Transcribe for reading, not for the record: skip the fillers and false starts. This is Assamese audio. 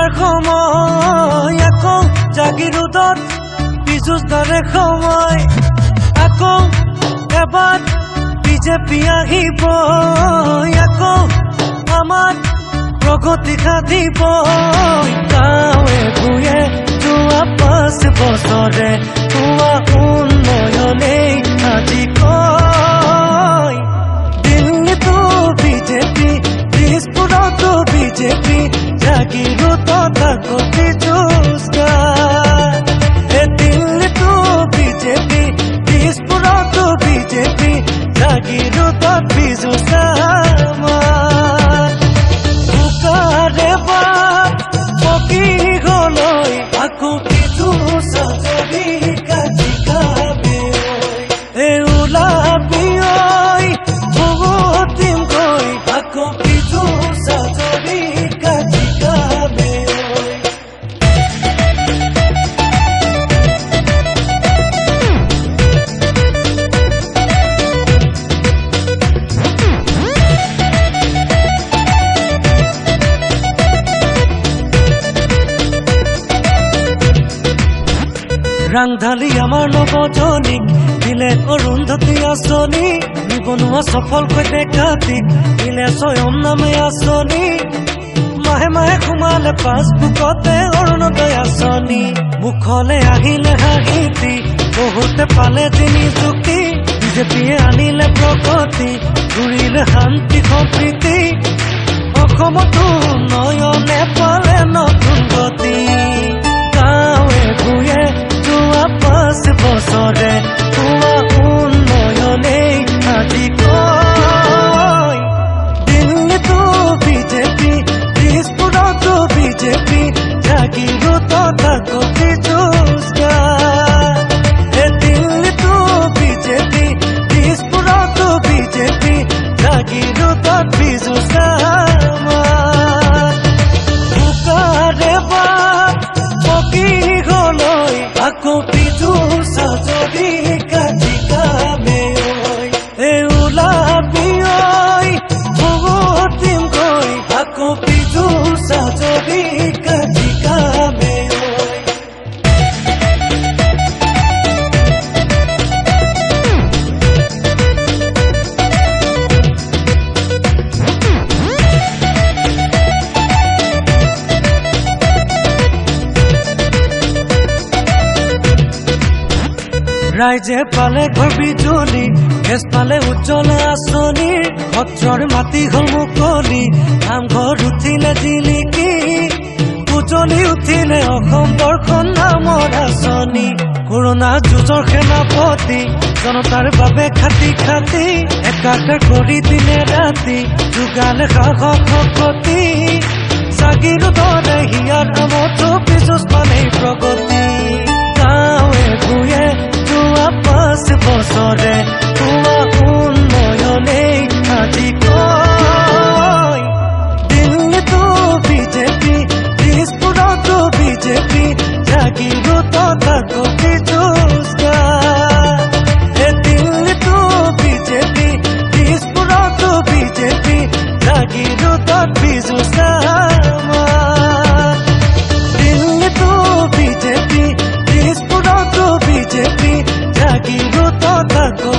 উঠাৰ সময় আকৌ জাগিৰোডত বিজুজদাৰে সময় আকৌ এবাৰ বিজেপি আহিব আকৌ আমাৰ প্ৰগতি সাধিব গাঁৱে ভূঞে যোৱা 5 বছৰে হোৱা উন্নয়নেই আজি কয় দিল্লীতো বিজেপি দিছপুৰতো বিজেপি জাগিৰোডত আকৌ বিজুজদাৰ দিল্লীতো বিজেপি দিছপুৰতো বিজেপি জাগিৰোডত বিজুজদাৰ পকি গলৈ আকৌ কিছু সজৰি কাজিকাবে ওলাবি বহুতিম গৈ আকৌ কিছু সজৰি কাজিকাবে ৰাংঢালি আমাৰ নৱজনীক দিলে অৰুন্ধতী আঁচনি নিবনুৱা সফলকৈ দেখাতিক দিলে স্বয়ং নামে আঁচনি মাহে মাহে সোমালে পাছবুকতে অৰুণোদয় আঁচনি মুখলে আহিলে হাঁহিতি বহুতে পালে নিযুক্তি বিজেপিয়ে আনিলে প্ৰগতি ঘূৰিলে শান্তি সম্প্ৰীতি অসমতো উন্নয়নে পালে নতুন গতি গাঁৱে ভূঞে যোৱা 5 বছৰে হোৱা উন্নয়নেই আজি কয় দিল্লীতো বিজেপি দিছপুৰতো বিজেপি জাগিৰোডত আকৌ বিজুজদাৰ দিল্লীতো বিজেপি দিছপুৰতো বিজেপি জাগিৰোডত বিজুজদাৰ পকি গলৈ আকৌ বিজু সজৰি কাজিকাবে ওলাবি বহুতিম গৈ আকৌ বিজু সজৰি কাজিকাবে ৰাইজে পালে ঘৰ বিজুলী গেছ পালে উজ্জ্বলা আঁচনি সত্ৰৰ মাটি হল মুকলি নামঘৰ উঠিলে জিলিকি উজলি উঠিলে অসম দৰ্শন নামৰ আঁচনি কৰোণা যুঁজৰ সেনাপতি জনতাৰ বাবে খাটি খাটি একাকাৰ কৰি দিনে ৰাতি যোগালে সাহস শক্তি জাগিৰোডৰে হিয়াৰ আমতো বিজুজ পালে প্ৰগতি গাঁৱে ভূঞে যোৱা 5 বছৰে হোৱা উন্নয়নেই আজি কয় দিল্লীতো বিজেপি দিছপুৰতো বিজেপি জাগিৰোডত আকৌ বিজুজদাৰ দিল্লীতো বিজেপি দিছপুৰতো বিজেপি জাগিৰোডত বিজুজদাৰ দিল্লীতো বিজেপি দিছপুৰতো বিজেপি জাগিৰোডত আকৌ